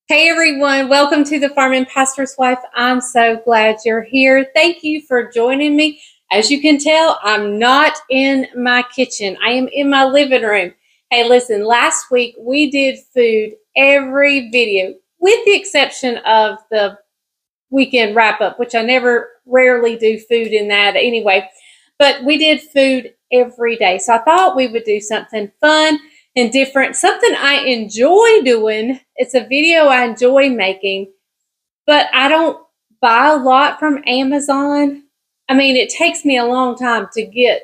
Hey everyone, welcome to the Farm and Pastor's Wife. I'm so glad you're here. Thank you for joining me. As you can tell, I'm not in my kitchen. I am in my living room. Hey, listen, last week we did food every video, with the exception of the weekend wrap up, which I rarely do food in that anyway. But we did food every day. So I thought we would do something fun and different, something I enjoy doing. It's a video I enjoy making, but I don't buy a lot from Amazon. I mean, it takes me a long time to get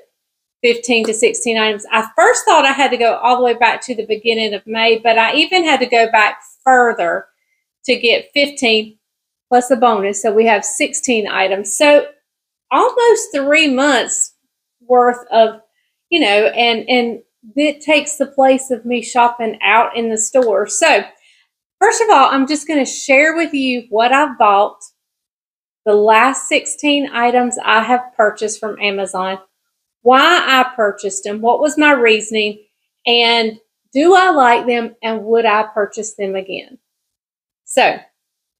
15 to 16 items. I first thought I had to go all the way back to the beginning of May, but I even had to go back further to get 15 plus a bonus. So we have 16 items. So almost 3 months worth of, and it takes the place of me shopping out in the store. So first of all, I'm just going to share with you what I've bought, the last 16 items I have purchased from Amazon, why I purchased them, what was my reasoning, and do I like them, and would I purchase them again? So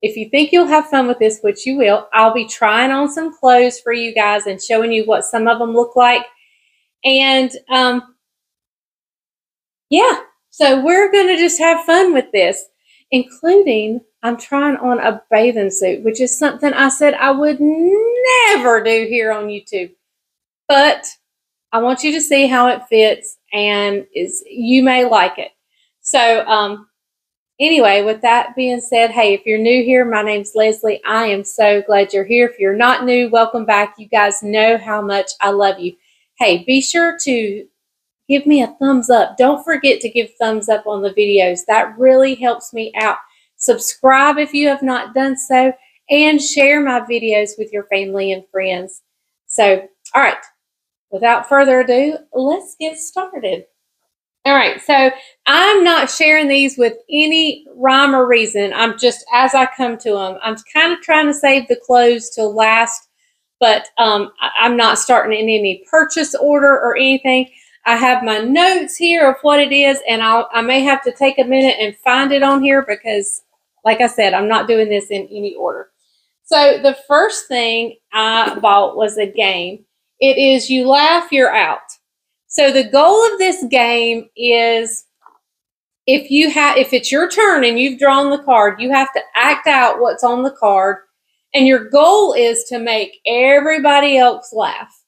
if you think you'll have fun with this, which you will, I'll be trying on some clothes for you guys and showing you what some of them look like. And yeah, so we're going to just have fun with this, including I'm trying on a bathing suit, which is something I said I would never do here on YouTube. But I want you to see how it fits, and you may like it. So anyway, with that being said, hey, if you're new here, my name's Leslie. I am so glad you're here. If you're not new, welcome back. You guys know how much I love you. Hey, be sure to give me a thumbs up. Don't forget to give thumbs up on the videos. That really helps me out. Subscribe if you have not done so, and share my videos with your family and friends. So, all right, without further ado, let's get started. All right, so I'm not sharing these with any rhyme or reason. I'm just, as I come to them, I'm kind of trying to save the clothes till last, but I'm not starting in any purchase order or anything. I have my notes here of what it is, and I may have to take a minute and find it on here because, like I said, I'm not doing this in any order. So the first thing I bought was a game. It is You Laugh Youre Out. So the goal of this game is if it's your turn and you've drawn the card, you have to act out what's on the card, and your goal is to make everybody else laugh.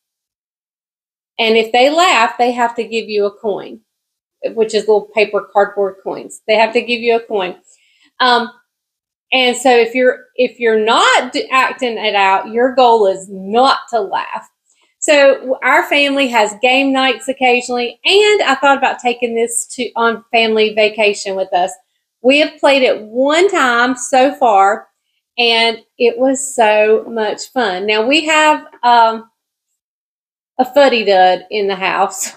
And if they laugh, they have to give you a coin, which is little paper cardboard coins. They have to give you a coin. And so if you're not acting it out, your goal is not to laugh. So our family has game nights occasionally, and I thought about taking this on family vacation with us. We have played it one time so far, and it was so much fun. Now we have a fuddy-dud in the house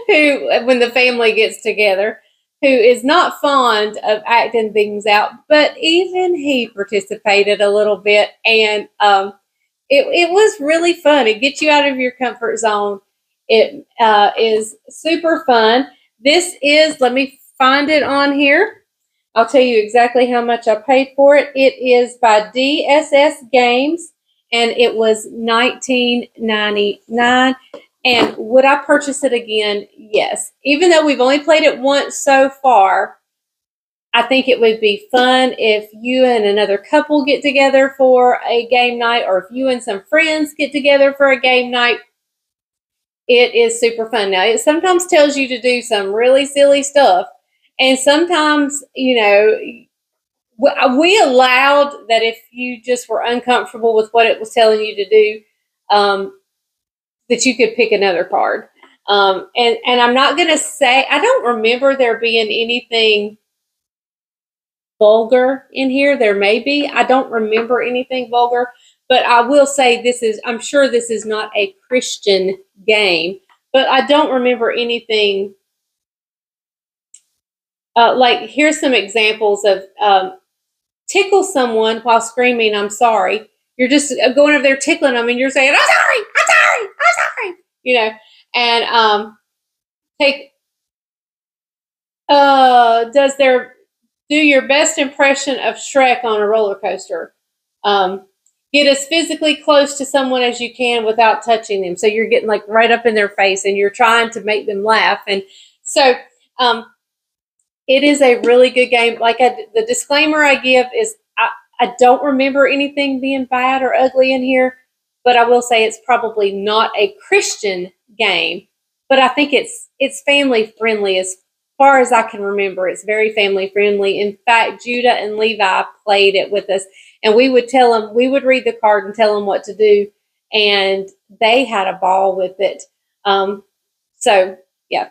who, when the family gets together, who is not fond of acting things out, but even he participated a little bit, and it was really fun. It gets you out of your comfort zone. It is super fun. This is, let me find it on here. I'll tell you exactly how much I paid for it. It is by DSS Games, and it was $19.99. And would I purchase it again? Yes. Even though we've only played it once so far, I think it would be fun if you and another couple get together for a game night, or if you and some friends get together for a game night. It is super fun. Now, it sometimes tells you to do some really silly stuff. And sometimes, we allowed that if you just were uncomfortable with what it was telling you to do, that you could pick another card. And I'm not going to say, I don't remember there being anything vulgar in here. There may be. I don't remember anything vulgar, but I will say I'm sure this is not a Christian game, but I don't remember anything. Like, here's some examples of tickle someone while screaming, "I'm sorry." You're just going over there tickling them, and you're saying, "I'm sorry, I'm sorry, I'm sorry," and take, Do your best impression of Shrek on a roller coaster. Get as physically close to someone as you can without touching them. So you're getting like right up in their face and you're trying to make them laugh. And so it is a really good game. Like the disclaimer I give is I don't remember anything being bad or ugly in here, but I will say it's probably not a Christian game. But I think it's family friendly as far as I can remember. It's very family friendly. In fact, Judah and Levi played it with us, and we would tell them, we would read the card and tell them what to do, and they had a ball with it. So yeah,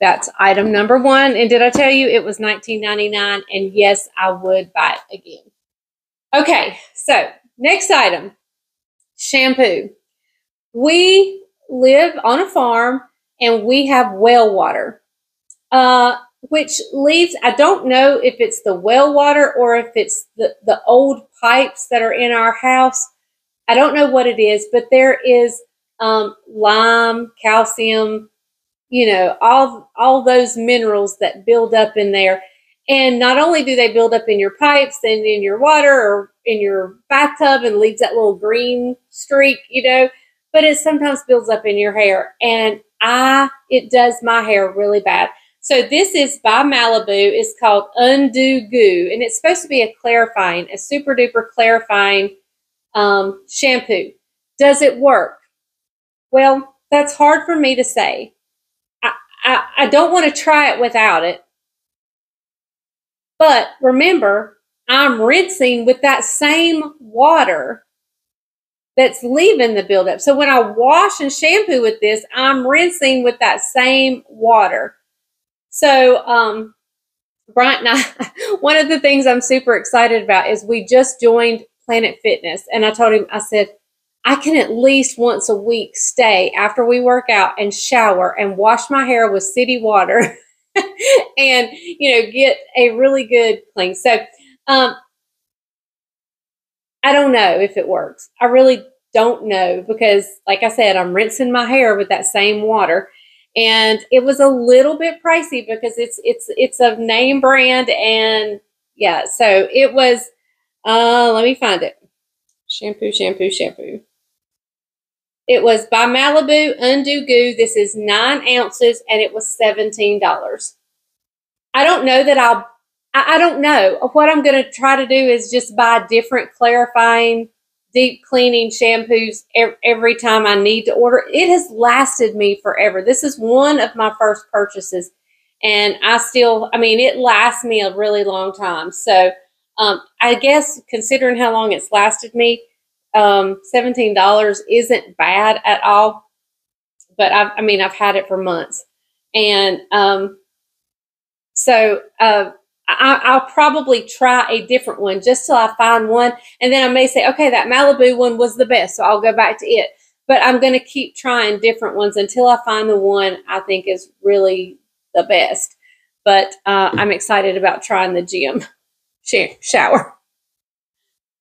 that's item number one. And did I tell you it was $19.99? And yes, I would buy it again. Okay, so next item, shampoo. We live on a farm and we have well water, which leaves, I don't know if it's the well water or if it's the old pipes that are in our house. I don't know what it is, but there is lime, calcium, you know, all those minerals that build up in there. And not only do they build up in your pipes and in your water or in your bathtub and leaves that little green streak, you know, but it sometimes builds up in your hair. And it does my hair really bad. So this is by Malibu. It's called Undo Goo. And it's supposed to be a clarifying, a super duper clarifying shampoo. Does it work? Well, that's hard for me to say. I don't want to try it without it. But remember, I'm rinsing with that same water that's leaving the buildup. So when I wash and shampoo with this, I'm rinsing with that same water. So Bryant and I, one of the things I'm super excited about is we just joined Planet Fitness. And I told him, I said, I can at least once a week stay after we work out and shower and wash my hair with city water and, you know, get a really good clean. So I don't know if it works. I really don't know because, like I said, I'm rinsing my hair with that same water. And it was a little bit pricey because it's a name brand. And yeah, so it was, let me find it. Shampoo. It was by Malibu Undo Goo. This is 9 ounces and it was $17. I don't know that I don't know. What I'm going to try to do is just buy different clarifying, deep cleaning shampoos every time I need to order. It has lasted me forever. This is one of my first purchases. And it lasts me a really long time. So I guess considering how long it's lasted me, $17 isn't bad at all, but I've had it for months. And so I'll probably try a different one just till I find one. And then I may say, okay, that Malibu one was the best, so I'll go back to it. But I'm going to keep trying different ones until I find the one I think is really the best. But I'm excited about trying the gym shower.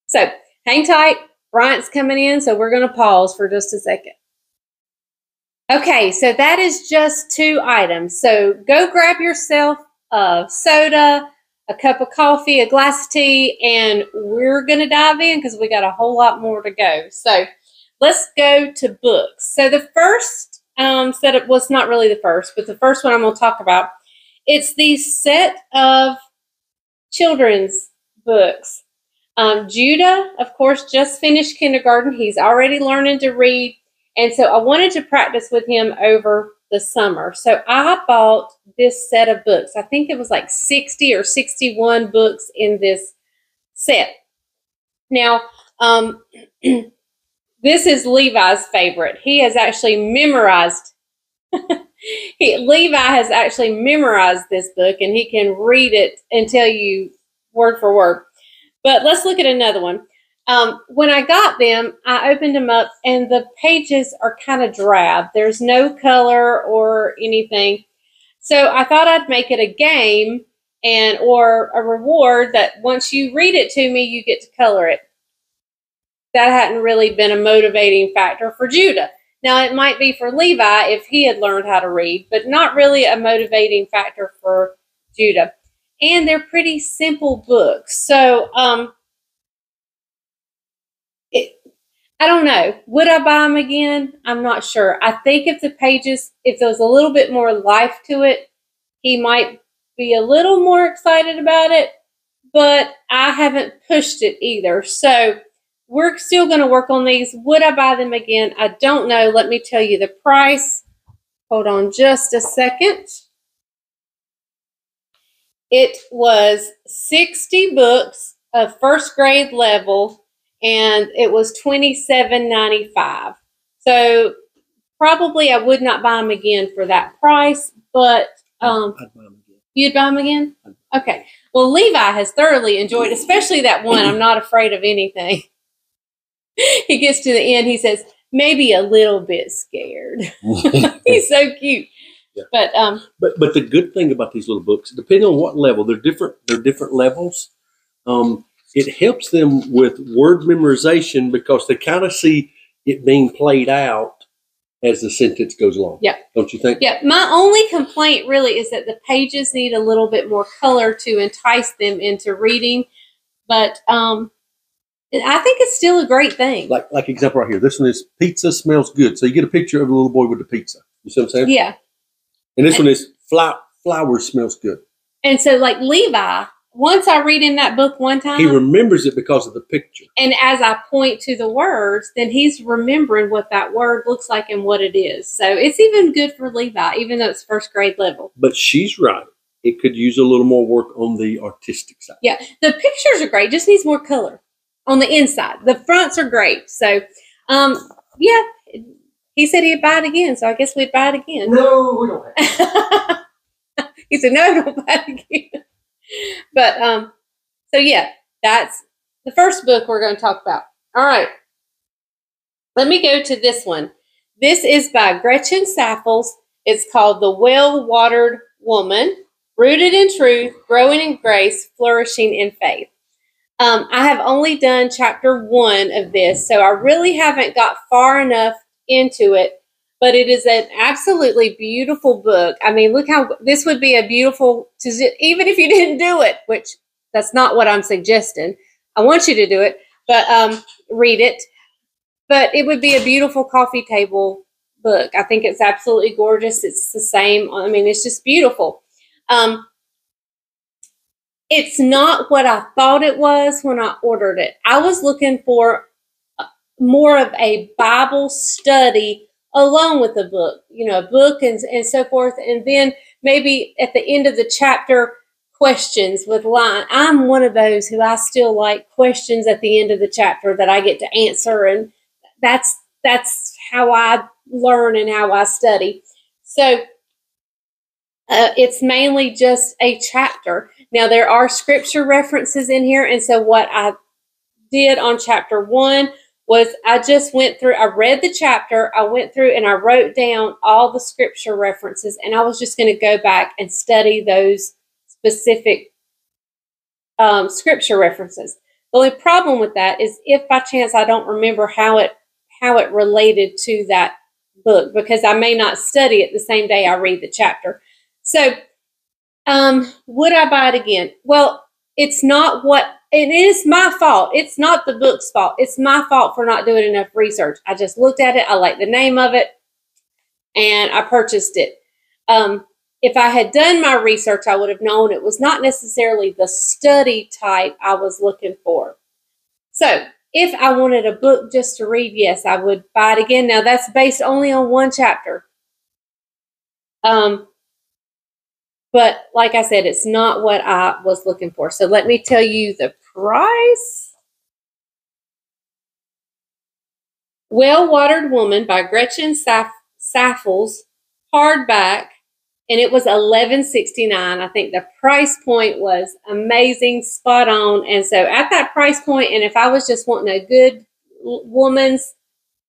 So hang tight. Bryant's coming in, so we're going to pause for just a second. Okay, so that is just 2 items. So go grab yourself a soda, a cup of coffee, a glass of tea, and we're going to dive in because we got a whole lot more to go. So let's go to books. So the first setup was not really the first, but the first one I'm going to talk about. It's the set of children's books. Judah, of course, just finished kindergarten. He's already learning to read. And so I wanted to practice with him over the summer. So I bought this set of books. I think it was like 60 or 61 books in this set. Now, this is Levi's favorite. He has actually memorized. Levi has actually memorized this book, and he can read it and tell you word for word. But let's look at another one. When I got them, I opened them up, and the pages are kind of drab. There's no color or anything. So I thought I'd make it a game or a reward that once you read it to me, you get to color it. That hadn't really been a motivating factor for Judah. Now, it might be for Levi if he had learned how to read, but not really a motivating factor for Judah. and they're pretty simple books. So I don't know. Would I buy them again? I'm not sure. I think if there was a little bit more life to it, he might be a little more excited about it, but I haven't pushed it either. So we're still going to work on these. Would I buy them again? I don't know. Let me tell you the price. Hold on just a second. It was 60 books of first grade level, and it was $27.95. So probably I would not buy them again for that price, but I'd buy them again. You'd buy them again? Okay. Well, Levi has thoroughly enjoyed, especially that one, I'm not afraid of anything. He gets to the end, he says, maybe a little bit scared. He's so cute. Yeah. But the good thing about these little books, depending on what level, they're different levels. It helps them with word memorization because they kind of see it being played out as the sentence goes along. Yeah. Don't you think? Yeah. My only complaint really is that the pages need a little bit more color to entice them into reading. But I think it's still a great thing. Like example right here. This one is pizza smells good. So you get a picture of a little boy with the pizza. You see what I'm saying? Yeah. And this one is flower smells good. And so like Levi, once I read in that book one time, he remembers it because of the picture. And as I point to the words, then he's remembering what that word looks like and what it is. So it's even good for Levi, even though it's first grade level. But she's right. It could use a little more work on the artistic side. Yeah. The pictures are great. Just needs more color on the inside. The fronts are great. So, yeah, he said he'd buy it again. So I guess we'd buy it again. No, we don't have to. He said, no, don't buy it again. But, so yeah, that's the first book we're going to talk about. All right. Let me go to this one. This is by Gretchen Saffels. It's called The Well-Watered Woman, Rooted in Truth, Growing in Grace, Flourishing in Faith. I have only done chapter 1 of this, so I really haven't got far enough into it, but it is an absolutely beautiful book. I mean, look how this would be a beautiful, even if you didn't do it, which that's not what I'm suggesting. I want you to do it, but read it. But it would be a beautiful coffee table book. I think it's absolutely gorgeous. It's the same. I mean, it's just beautiful. It's not what I thought it was when I ordered it. I was looking for more of a Bible study along with the book, a book and so forth. And then maybe at the end of the chapter, questions with line. I'm one of those who I still like questions at the end of the chapter that I get to answer. And that's how I learn and how I study. So it's mainly just a chapter. Now, there are scripture references in here. And so what I did on chapter 1 was I just went through, I read the chapter, I went through and I wrote down all the scripture references, and I was just going to go back and study those specific scripture references. The only problem with that is if by chance I don't remember how it related to that book, because I may not study it the same day I read the chapter. So, would I buy it again? Well, it is my fault. It's not the book's fault. It's my fault for not doing enough research. I just looked at it. I liked the name of it, and I purchased it. If I had done my research, I would have known it was not necessarily the study type I was looking for. So, if I wanted a book just to read, yes, I would buy it again. Now, that's based only on one chapter. But like I said, it's not what I was looking for. So let me tell you the price. Well-Watered Woman by Gretchen Saffels, hardback, and it was $11.69. I think the price point was amazing, spot on. And so at that price point, and if I was just wanting a good woman's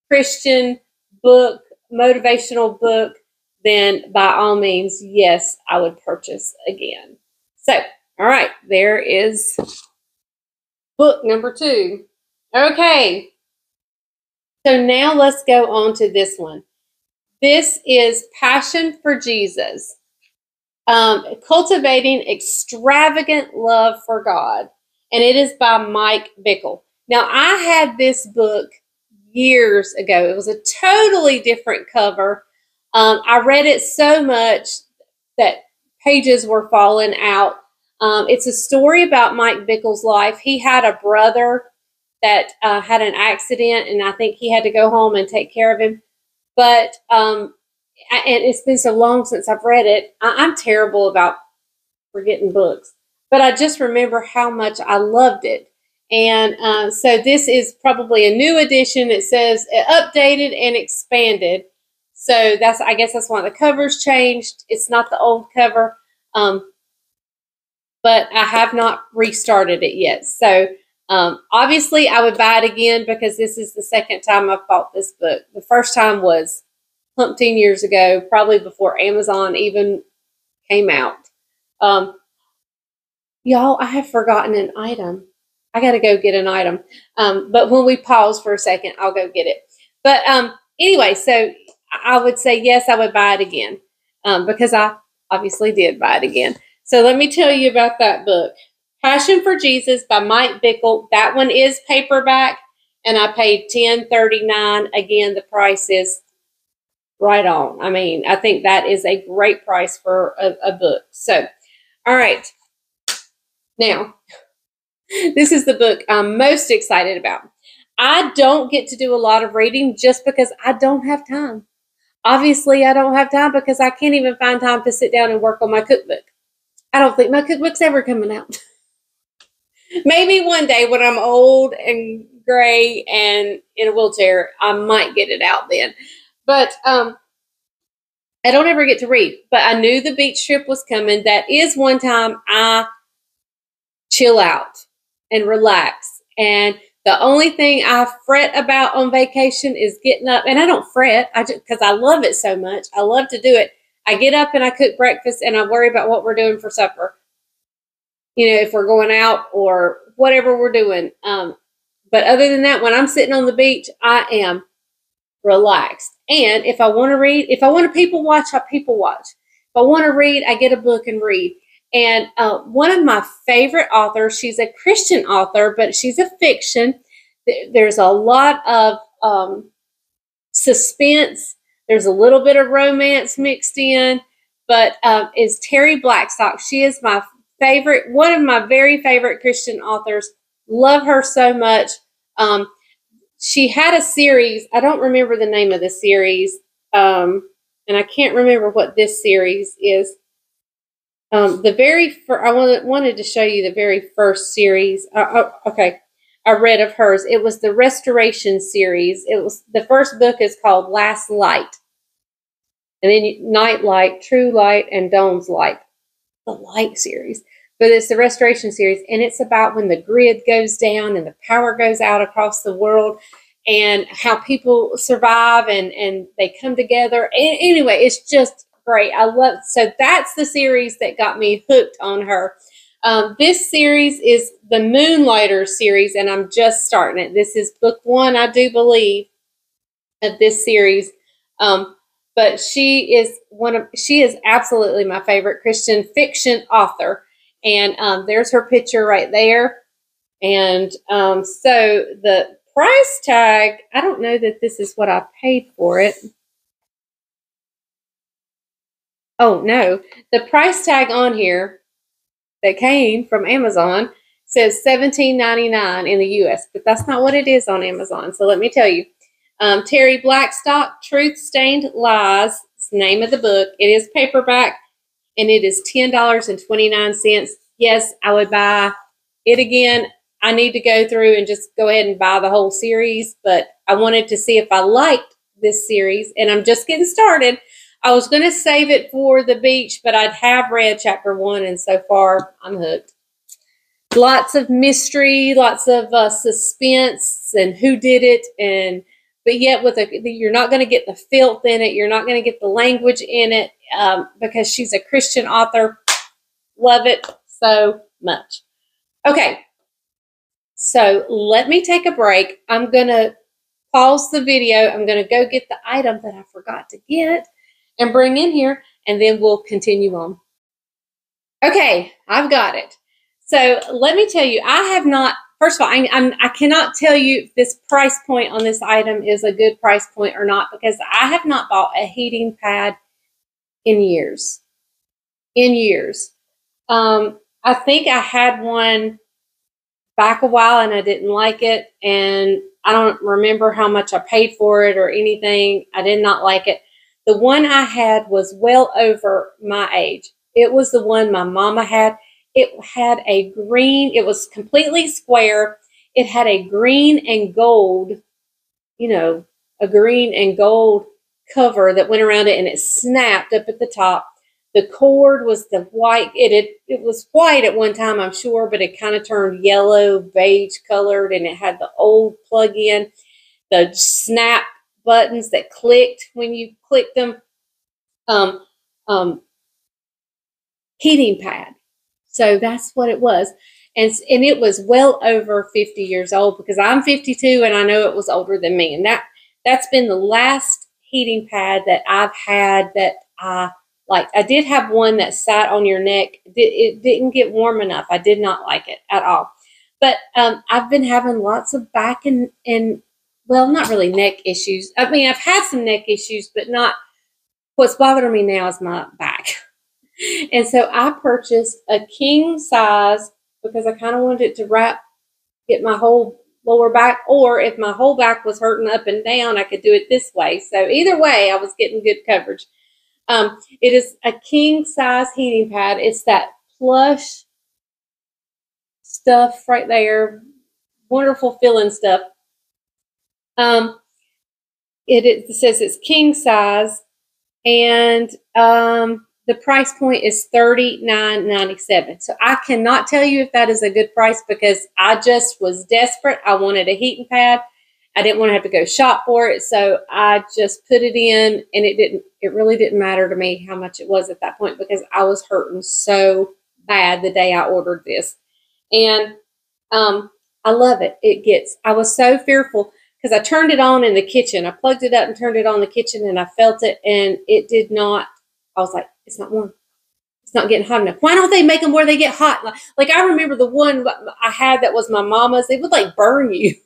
Christian book, motivational book, then by all means, yes, I would purchase again. So, all right, there is book number 2. Okay, so now let's go on to this one. This is Passion for Jesus. Cultivating Extravagant Love for God. And it is by Mike Bickle. Now, I had this book years ago. It was a totally different cover. I read it so much that pages were falling out. It's a story about Mike Bickle's life. He had a brother that had an accident, and I think he had to go home and take care of him. But and it's been so long since I've read it. I'm terrible about forgetting books, but I just remember how much I loved it. And so this is probably a new edition. It says updated and expanded. So that's, I guess that's why the cover's changed. It's not the old cover, but I have not restarted it yet. So obviously I would buy it again because this is the second time I've bought this book. The first time was umpteen years ago, probably before Amazon even came out. Y'all, I have forgotten an item. I got to go get an item. But when we pause for a second, I'll go get it. But anyway, so I would say, yes, I would buy it again because I obviously did buy it again. So let me tell you about that book. Passion for Jesus by Mike Bickle. That one is paperback, and I paid $10.39. Again, the price is right on. I mean, I think that is a great price for a book. So, all right. Now, this is the book I'm most excited about. I don't get to do a lot of reading just because I don't have time. Obviously, I don't have time because I can't even find time to sit down and work on my cookbook. I don't think my cookbook's ever coming out. Maybe one day when I'm old and gray and in a wheelchair, I might get it out then. But I don't ever get to read. But I knew the beach trip was coming. That is one time I chill out and relax. And the only thing I fret about on vacation is getting up. And I don't fret because I love it so much. I love to do it. I get up and I cook breakfast and I worry about what we're doing for supper. You know, if we're going out or whatever we're doing. But other than that, when I'm sitting on the beach, I am relaxed. And if I want to read, if I want to people watch, I people watch. If I want to read, I get a book and read. And one of my favorite authors, she's a Christian author, but she's a fiction. There's a lot of suspense. There's a little bit of romance mixed in, but is Terry Blackstock. She is my favorite, one of my very favorite Christian authors. Love her so much. She had a series. I don't remember the name of the series, and I can't remember what this series is. The very first, I wanted to show you the very first series. Okay, I read of hers. It was the Restoration series. It was the first book is called Last Light, and then Night Light, True Light, and Dawn's Light. The Light series, but it's the Restoration series, and it's about when the grid goes down and the power goes out across the world, and how people survive and they come together. Anyway, it's just great. I love, so that's the series that got me hooked on her. This series is the Moonlighter series, and I'm just starting it. This is book one, I do believe, of this series. But she is absolutely my favorite Christian fiction author. And there's her picture right there. And so the price tag, I don't know that this is what I paid for it. Oh, no. The price tag on here that came from Amazon says $17.99 in the U.S., but that's not what it is on Amazon. So let me tell you. Terry Blackstock, Truth Stained Lies, is the name of the book. It is paperback, and it is $10.29. Yes, I would buy it again. I need to go through and just go ahead and buy the whole series, but I wanted to see if I liked this series, and I'm just getting started. I was going to save it for the beach, but I'd have read chapter 1, and so far I'm hooked. Lots of mystery, lots of suspense, and who did it, but yet you're not going to get the filth in it. You're not going to get the language in it because she's a Christian author. Love it so much. Okay, so let me take a break. I'm going to pause the video. I'm going to go get the item that I forgot to get and bring in here, and then we'll continue on. Okay, I've got it. So let me tell you, I have not, first of all, I cannot tell you if this price point on this item is a good price point or not, because I have not bought a heating pad in years. In years. I think I had one back a while and I didn't like it, and I don't remember how much I paid for it or anything. I did not like it. The one I had was well over my age. It was the one my mama had. It had a green, it was completely square. It had a green and gold, you know, a green and gold cover that went around it, and it snapped up at the top. The cord was the white. It was white at one time, I'm sure, but it kind of turned yellow, beige colored, and it had the old plug-in, the snap buttons that clicked when you clicked them. Um, um, Heating pad. So that's what it was. And it was well over 50 years old, because I'm 52 and I know it was older than me. And that's been the last heating pad that I've had that I like. I did have one that sat on your neck. It didn't get warm enough. I did not like it at all. But I've been having lots of back and well, not really neck issues. I mean, I've had some neck issues, but not, what's bothering me now is my back. And so I purchased a king size, because I kind of wanted it to get my whole lower back, or if my whole back was hurting up and down, I could do it this way. So either way, I was getting good coverage. It is a king size heating pad. It's that plush stuff right there, wonderful feeling stuff. It says it's king size, and the price point is $39.97. So I cannot tell you if that is a good price, because I just was desperate. I wanted a heating pad. I didn't want to have to go shop for it. So I just put it in, and it really didn't matter to me how much it was at that point, because I was hurting so bad the day I ordered this. And I love it. I was so fearful, because I turned it on in the kitchen. I plugged it up and turned it on in the kitchen, and I felt it, and it did not. I was like, it's not warm. It's not getting hot enough. Why don't they make them where they get hot? Like I remember the one I had that was my mama's. They would like burn you.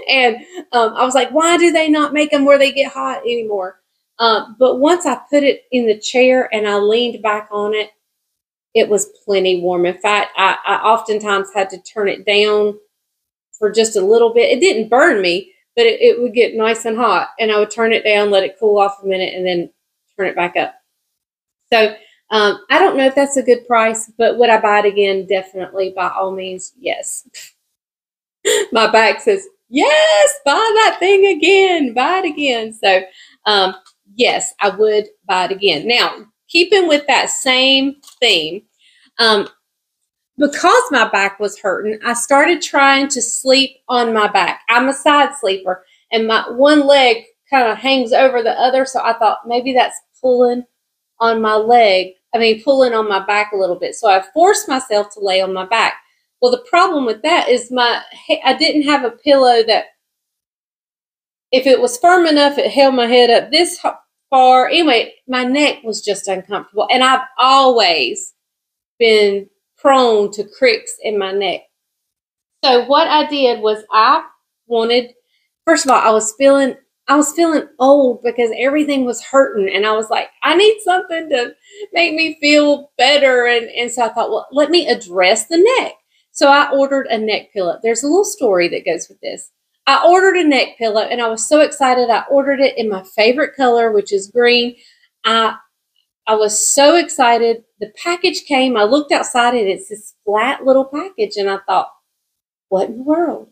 And I was like, why do they not make them where they get hot anymore? But once I put it in the chair and I leaned back on it, it was plenty warm. In fact, I oftentimes had to turn it down for just a little bit. It didn't burn me, but it would get nice and hot, and I would turn it down, let it cool off a minute, and then turn it back up. So I don't know if that's a good price, but would I buy it again? Definitely, by all means, yes. My back says, yes, buy that thing again, buy it again. So yes, I would buy it again. Now, keeping with that same theme, because my back was hurting, I started trying to sleep on my back. I'm a side sleeper, and my one leg kind of hangs over the other, so I thought maybe that's pulling on my leg. Pulling on my back a little bit. So I forced myself to lay on my back. Well, the problem with that is I didn't have a pillow that, if it was firm enough, it held my head up this far. Anyway, my neck was just uncomfortable, and I've always been prone to cricks in my neck. So what I did was first of all, I was feeling old, because everything was hurting, and I was like, I need something to make me feel better. And so I thought, well, let me address the neck. So I ordered a neck pillow. There's a little story that goes with this. I ordered a neck pillow, and I was so excited. I ordered it in my favorite color, which is green. I was so excited. The package came. I looked outside, and it's this flat little package, and I thought, what in the world?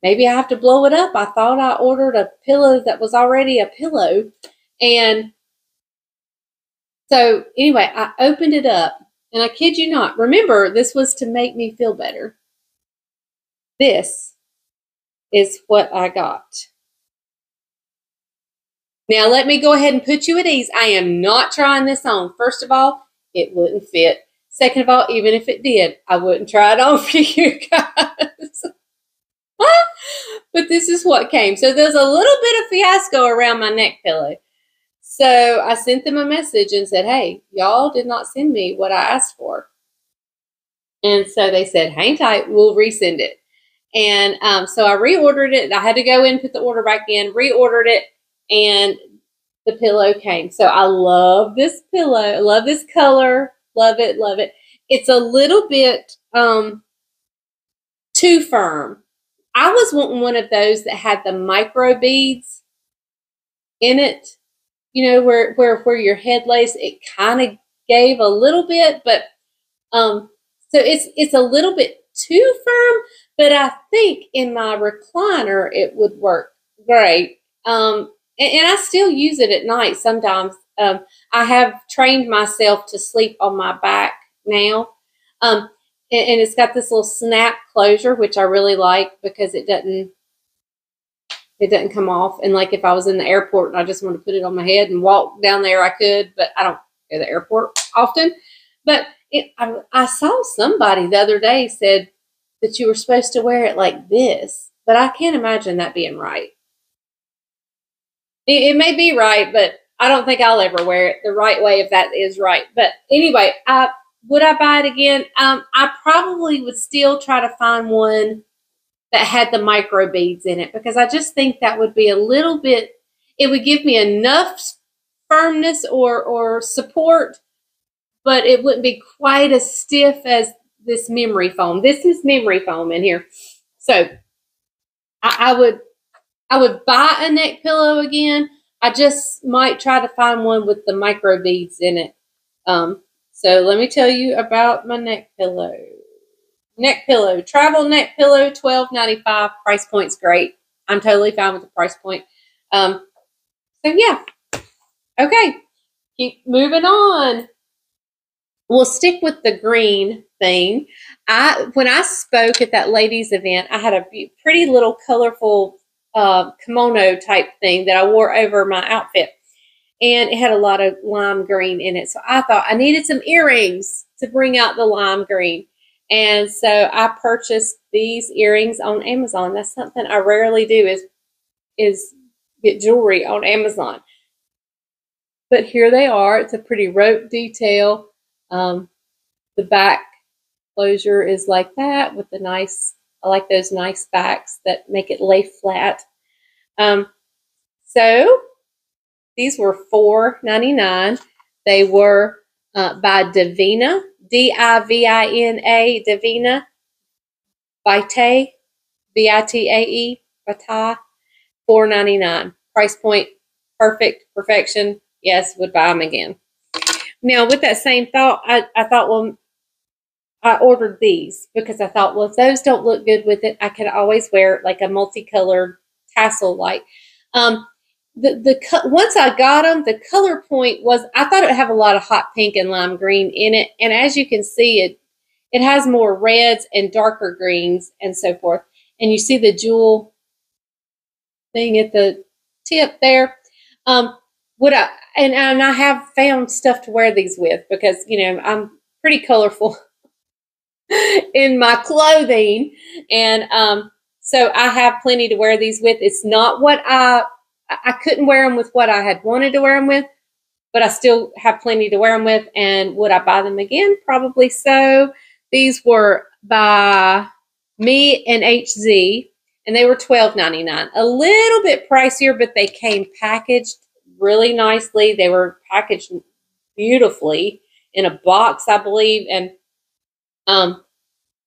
Maybe I have to blow it up. I thought I ordered a pillow that was already a pillow. And so anyway, I opened it up, and I kid you not, remember, this was to make me feel better. This is what I got. Now, let me go ahead and put you at ease. I am not trying this on. First of all, it wouldn't fit. Second of all, even if it did, I wouldn't try it on for you guys. But this is what came. So there's a little bit of fiasco around my neck pillow. So I sent them a message and said, hey, y'all did not send me what I asked for. And so they said, hang tight, we'll resend it. And so I reordered it. I had to go in, put the order back in, reordered it, and the pillow came. So I love this pillow. I love this color. Love it, love it. It's a little bit too firm. I was wanting one of those that had the micro beads in it. You know, where your head lace, it kind of gave a little bit, but so it's a little bit too firm, but I think in my recliner it would work great. And I still use it at night sometimes. I have trained myself to sleep on my back now. And it's got this little snap closure, which I really like because it doesn't come off. And like if I was in the airport and I just wanted to put it on my head and walk down there, I could, but I don't go to the airport often. But I saw somebody the other day said that you were supposed to wear it like this, but I can't imagine that being right. It may be right, but I don't think I'll ever wear it the right way if that is right. But anyway, would I buy it again? I probably would still try to find one that had the micro beads in it because I just think that would be a little bit, it would give me enough firmness or support, but it wouldn't be quite as stiff as this memory foam. This is memory foam in here. So I would buy a neck pillow again. I just might try to find one with the micro beads in it. So let me tell you about my neck pillow. Neck pillow, travel neck pillow, $12.95. Price point's great. I'm totally fine with the price point. So yeah. Okay. Keep moving on. We'll stick with the green thing. When I spoke at that ladies event, I had a pretty little colorful kimono type thing that I wore over my outfit. And it had a lot of lime green in it. So I thought I needed some earrings to bring out the lime green. And so I purchased these earrings on Amazon. That's something I rarely do is get jewelry on Amazon. But here they are. It's a pretty rope detail. The back closure is like that with the nice, I like those nice backs that make it lay flat. So these were $4.99. They were by Divina, Divina, Divina, Vitae, Vitae, Vitae, $4.99. Price point, perfect, perfection. Yes, would buy them again. Now, with that same thought, I thought, well, I ordered these because I thought, well, if those don't look good with it, I could always wear like a multicolored tassel like. Once I got them, the color point was, I thought it would have a lot of hot pink and lime green in it. And as you can see, it has more reds and darker greens and so forth. And you see the jewel thing at the tip there. And I have found stuff to wear these with because, you know, I'm pretty colorful in my clothing. And so I have plenty to wear these with. It's not what I couldn't wear them with what I had wanted to wear them with, but I still have plenty to wear them with. And would I buy them again? Probably so. These were by me and HZ, and they were $12.99. A little bit pricier, but they came packaged really nicely. They were packaged beautifully in a box, I believe. And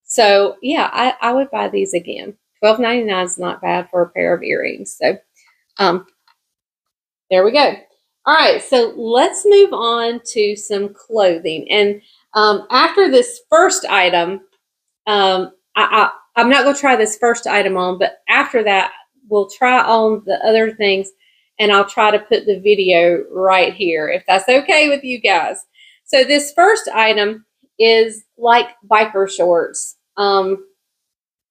so yeah, I would buy these again. $12.99 is not bad for a pair of earrings. So there we go. All right, so let's move on to some clothing. And after this first item, I'm not going to try this first item on, but after that, we'll try on the other things, and I'll try to put the video right here, if that's okay with you guys. So this first item is like biker shorts.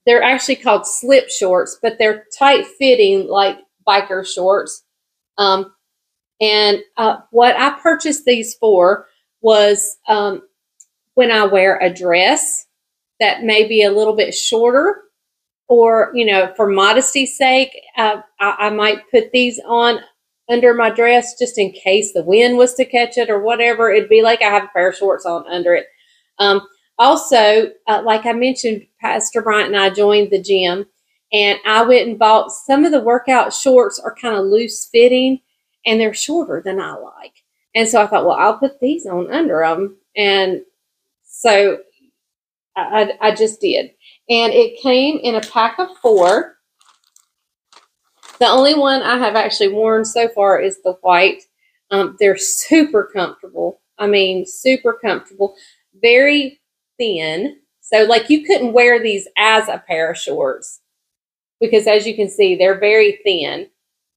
They're actually called slip shorts, but they're tight-fitting like biker shorts. And what I purchased these for was when I wear a dress that may be a little bit shorter, or, you know, for modesty's sake, I might put these on under my dress just in case the wind was to catch it or whatever. It'd be like I have a pair of shorts on under it. Also, like I mentioned, Pastor Bryant and I joined the gym, and I went and bought some of the workout shorts are kind of loose fitting, and they're shorter than I like. And so I thought, well, I'll put these on under them. And so I just did. And it came in a pack of 4. The only one I have actually worn so far is the white. They're super comfortable. I mean, super comfortable. Very thin. So, like, you couldn't wear these as a pair of shorts because, as you can see, they're very thin.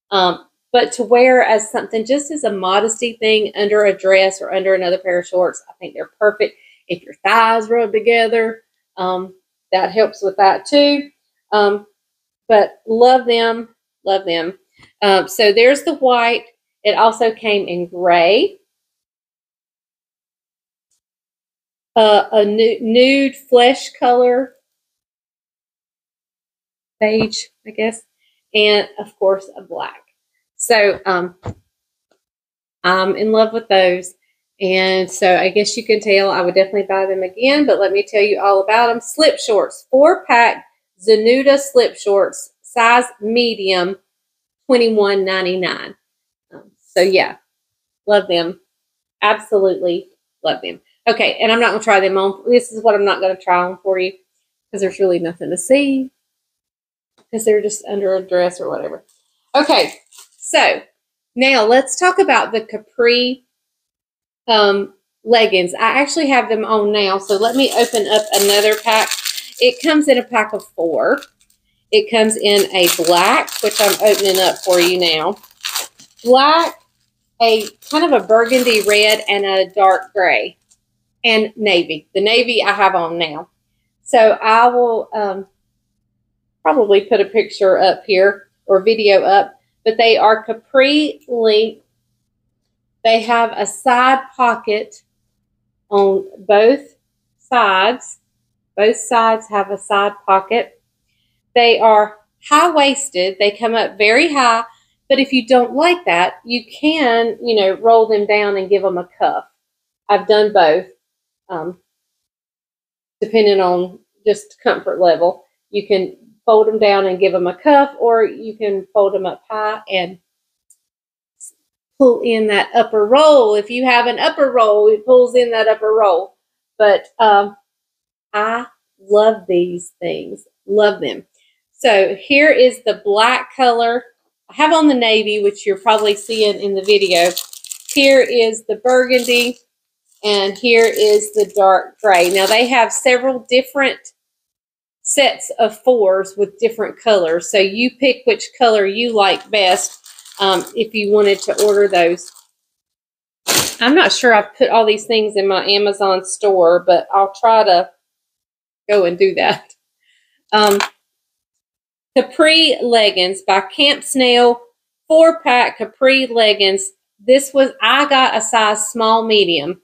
But to wear as something just as a modesty thing under a dress or under another pair of shorts, I think they're perfect. If your thighs rub together, that helps with that too. But love them, love them. So there's the white. It also came in gray, a nude flesh color, beige, I guess, and of course a black. So I'm in love with those. And so I guess you can tell I would definitely buy them again, but let me tell you all about them. Slip shorts, 4-pack Zanuda slip shorts, size medium, $21.99. So yeah, love them. Absolutely love them. Okay, and I'm not going to try them on. This is what I'm not going to try on for you because there's really nothing to see because they're just under a dress or whatever. Okay, so now let's talk about the Capri leggings. I actually have them on now, so let me open up another pack. It comes in a pack of 4. It comes in a black, which I'm opening up for you now. Black, a kind of a burgundy red, and a dark gray, and navy. The navy I have on now. So I will probably put a picture up here or video up, but they are Capri length. They have a side pocket on both sides. Both sides have a side pocket. They are high-waisted. They come up very high, but if you don't like that, you can, roll them down and give them a cuff. I've done both, depending on just comfort level. You can fold them down and give them a cuff, or you can fold them up high and pull in that upper roll. If you have an upper roll, it pulls in that upper roll. But I love these things. Love them. So here is the black color. I have on the navy, which you're probably seeing in the video. Here is the burgundy, and here is the dark gray. Now, they have several different sets of 4s with different colors. So you pick which color you like best if you wanted to order those. I'm not sure I've put all these things in my Amazon store, but I'll try to go and do that. Capri Leggings by Camp Snail, 4-pack Capri Leggings. I got a size small medium,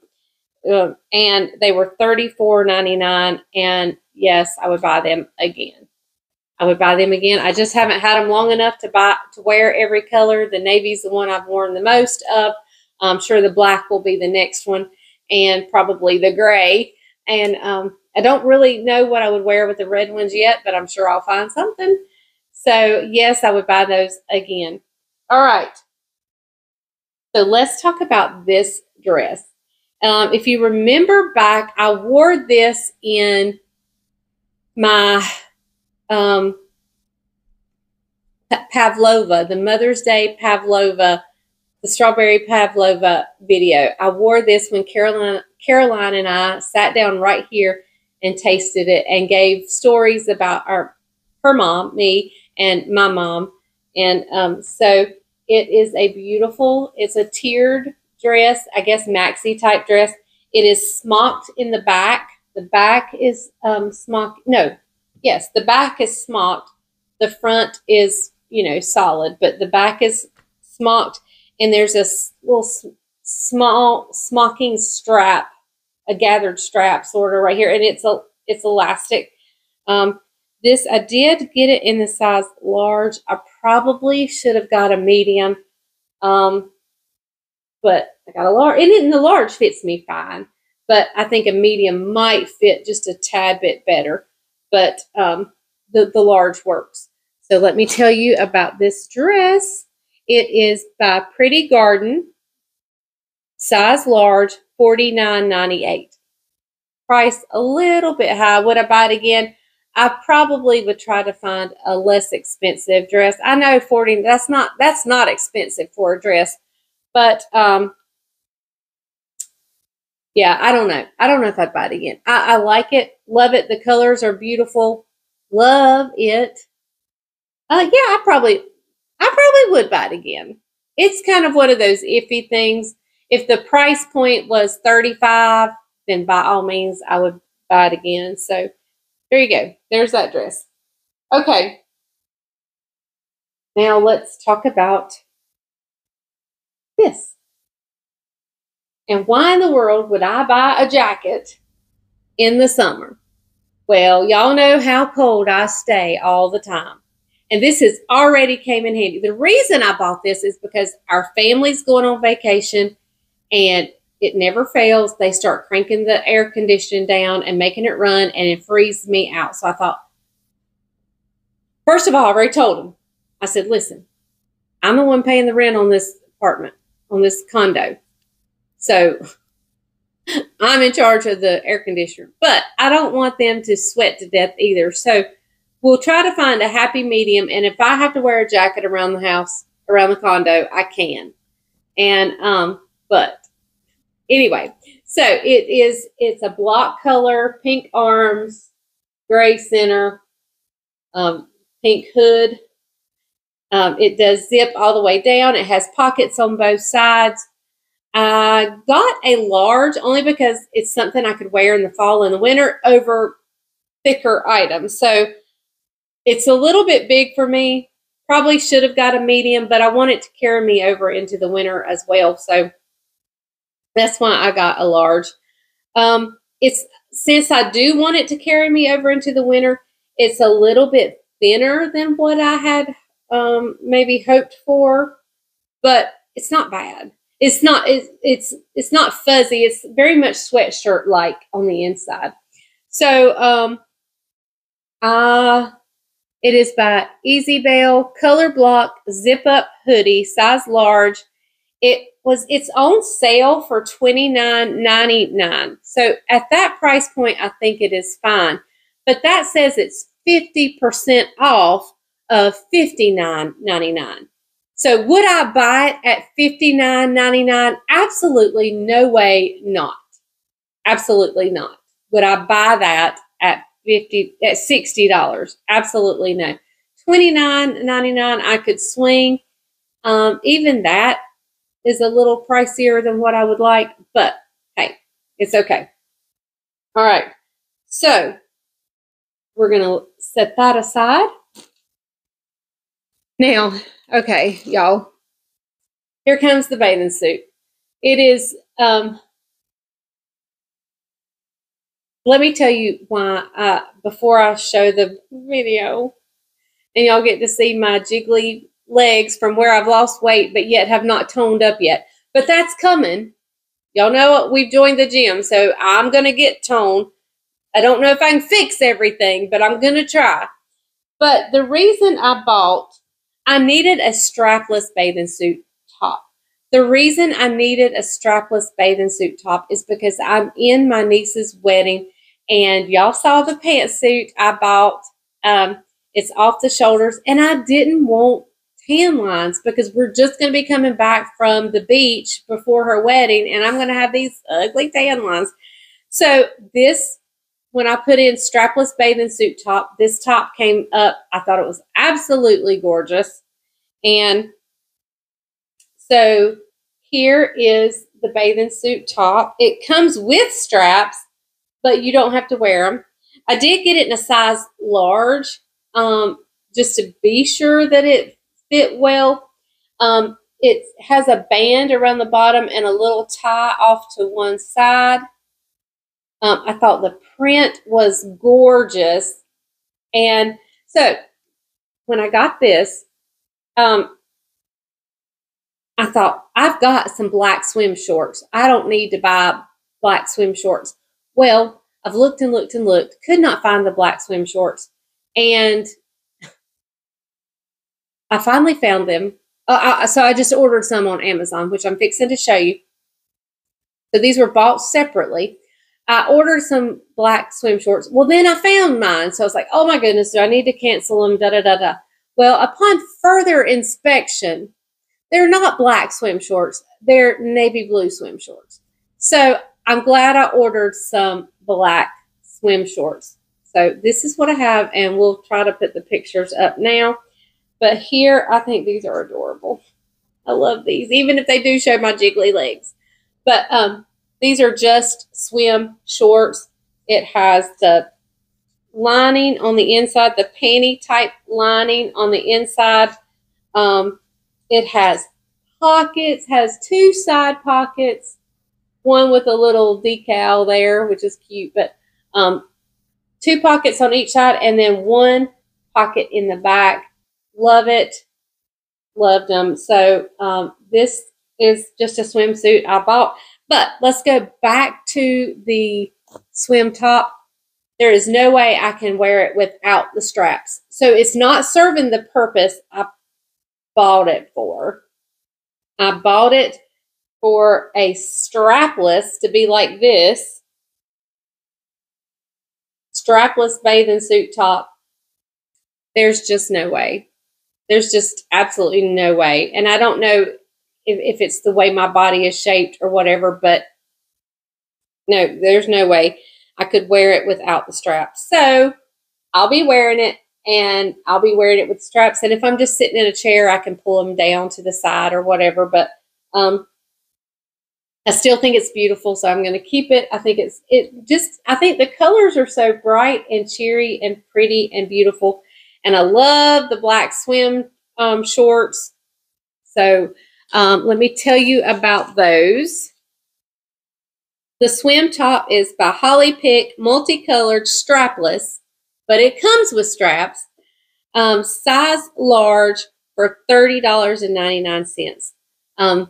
and they were $34.99, and yes, I would buy them again. I would buy them again. I just haven't had them long enough to wear every color. The navy's the one I've worn the most of. I'm sure the black will be the next one, and probably the gray. And I don't really know what I would wear with the red ones yet, but I'm sure I'll find something. So, yes, I would buy those again. All right. So, let's talk about this dress. If you remember back, I wore this in my Pavlova, the Mother's Day Pavlova, the strawberry Pavlova video. I wore this when Caroline and I sat down right here and tasted it and gave stories about her mom, me, and my mom. And so it is it's a tiered dress, I guess maxi type dress. It is smocked in the back. The back is smocked. No, yes, the back is smocked. The front is, solid, but the back is smocked. And there's a little small smocking strap, a gathered strap sort of right here. And it's elastic. I did get it in the size large. I probably should have got a medium, but I got a large. And the large fits me fine. but I think a medium might fit just a tad bit better. But the large works. So let me tell you about this dress. It is by Pretty Garden, size large, $49.98. Price a little bit high. Would I buy it again? I probably would try to find a less expensive dress. I know 40, that's not expensive for a dress, but yeah, I don't know. I don't know if I'd buy it again. I like it, love it. The colors are beautiful, love it. Yeah, I probably would buy it again. It's kind of one of those iffy things. If the price point was 35, then by all means I would buy it again. So there you go. There's that dress. Okay. Now let's talk about this. And why in the world would I buy a jacket in the summer? Well, y'all know how cold I stay all the time. And this has already came in handy. The reason I bought this is because our family's going on vacation and it never fails. They start cranking the air conditioning down and making it run, and it freezes me out. So I thought, first of all, I already told them. I said, listen, I'm the one paying the rent on this apartment, on this condo. So I'm in charge of the air conditioner, but I don't want them to sweat to death either. So we'll try to find a happy medium. And if I have to wear a jacket around the house, around the condo, I can. And, but anyway, so it's a block color, pink arms, gray center, pink hood. It does zip all the way down. It has pockets on both sides. I got a large only because it's something I could wear in the fall and the winter over thicker items. So it's a little bit big for me. Probably should have got a medium, but I want it to carry me over into the winter as well. So that's why I got a large. It's since I do want it to carry me over into the winter, it's a little bit thinner than what I had maybe hoped for, but it's not bad. It's not not fuzzy. It's very much sweatshirt like on the inside. So it is by Bale, color block, zip up hoodie, size large. It's on sale for $29.99. So at that price point, I think it is fine. But that says it's 50% off of $59.99. So would I buy it at $59.99? Absolutely no way not. Absolutely not. Would I buy that at $60? Absolutely no. $29.99 I could swing. Even that is a little pricier than what I would like, but hey, it's okay. All right. So we're going to set that aside. Now, okay, y'all, here comes the bathing suit. It is, let me tell you why, before I show the video, and y'all get to see my jiggly legs from where I've lost weight, but yet have not toned up yet. But that's coming. Y'all know we've joined the gym, so I'm going to get toned. I don't know if I can fix everything, but I'm going to try. But the reason I needed a strapless bathing suit top. The reason I needed a strapless bathing suit top is because I'm in my niece's wedding, and y'all saw the pantsuit I bought. It's off the shoulders, and I didn't want tan lines because we're just going to be coming back from the beach before her wedding, and I'm going to have these ugly tan lines. So this, when I put in strapless bathing suit top, this top came up. I thought it was absolutely gorgeous. And so here is the bathing suit top. It comes with straps, but you don't have to wear them. I did get it in a size large, just to be sure that it fit well. It has a band around the bottom and a little tie off to one side. I thought the print was gorgeous. And so when I got this, I thought, I've got some black swim shorts. I don't need to buy black swim shorts. Well, I've looked and looked and looked, could not find the black swim shorts. And I finally found them. So I just ordered some on Amazon, which I'm fixing to show you. So these were bought separately. I ordered some black swim shorts. Well, then I found mine. So I was like, oh my goodness, do I need to cancel them? Da, da, da, da. Well, upon further inspection, they're not black swim shorts. They're navy blue swim shorts. So I'm glad I ordered some black swim shorts. So this is what I have, and we'll try to put the pictures up now. But here, I think these are adorable. I love these, even if they do show my jiggly legs. But these are just swim shorts. It has the lining on the inside, the panty type lining on the inside. It has pockets, has 2 side pockets, one with a little decal there, which is cute, but 2 pockets on each side, and then 1 pocket in the back. Love it. Loved them. So this is just a swimsuit I bought. But let's go back to the swim top. There is no way I can wear it without the straps. So it's not serving the purpose I bought it for. I bought it for a strapless, to be like this. Strapless bathing suit top. There's just no way. There's just absolutely no way. And I don't know if it's the way my body is shaped or whatever, but no, there's no way I could wear it without the straps. So I'll be wearing it, and I'll be wearing it with straps. And if I'm just sitting in a chair, I can pull them down to the side or whatever. But I still think it's beautiful, so I'm going to keep it. I think I think the colors are so bright and cheery and pretty and beautiful. And I love the black swim shorts. So let me tell you about those. The swim top is by Holly Pick, multicolored, strapless, but it comes with straps. Size large for $30.99. I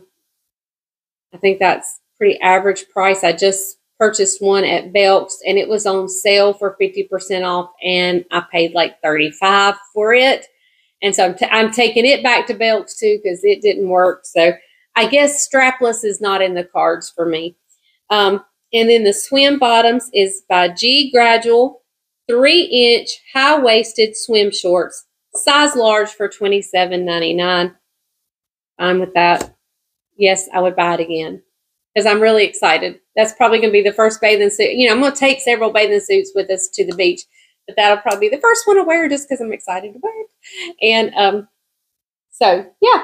think that's pretty average price. I just purchased one at Belk's, and it was on sale for 50% off, and I paid like $35 for it. And so I'm taking it back to Belk's too, because it didn't work. So I guess strapless is not in the cards for me. And then the swim bottoms is by G Gradual, 3-inch high-waisted swim shorts, size large for $27.99. I'm with that. Yes, I would buy it again because I'm really excited. That's probably going to be the first bathing suit. You know, I'm going to take several bathing suits with us to the beach, but that'll probably be the first one I wear just because I'm excited to wear it. And so, yeah.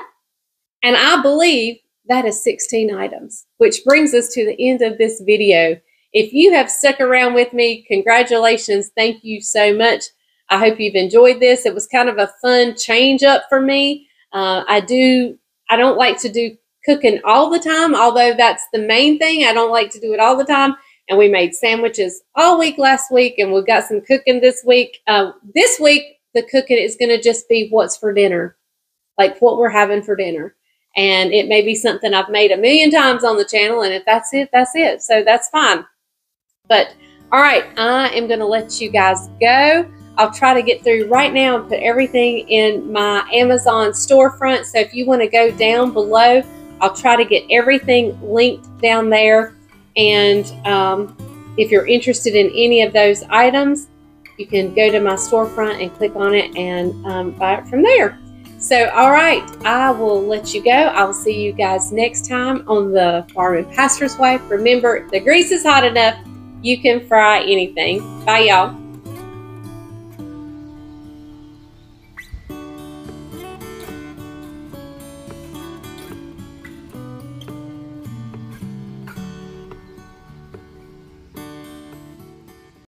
And I believe that is 16 items, which brings us to the end of this video. If you have stuck around with me, congratulations. Thank you so much. I hope you've enjoyed this. It was kind of a fun change up for me. I don't like to do cooking all the time, although that's the main thing. I don't like to do it all the time. And we made sandwiches all week last week, and we've got some cooking this week. This week, the cooking is going to just be what's for dinner, like what we're having for dinner. And it may be something I've made a million times on the channel, and if that's it, that's it. So that's fine. But, all right, I am going to let you guys go. I'll try to get through right now and put everything in my Amazon storefront. So if you want to go down below, I'll try to get everything linked down there. And if you're interested in any of those items, you can go to my storefront and click on it and buy it from there. So, all right, I will let you go. I will see you guys next time on the Farm and Pastor's Wife. Remember, if the grease is hot enough, you can fry anything. Bye, y'all.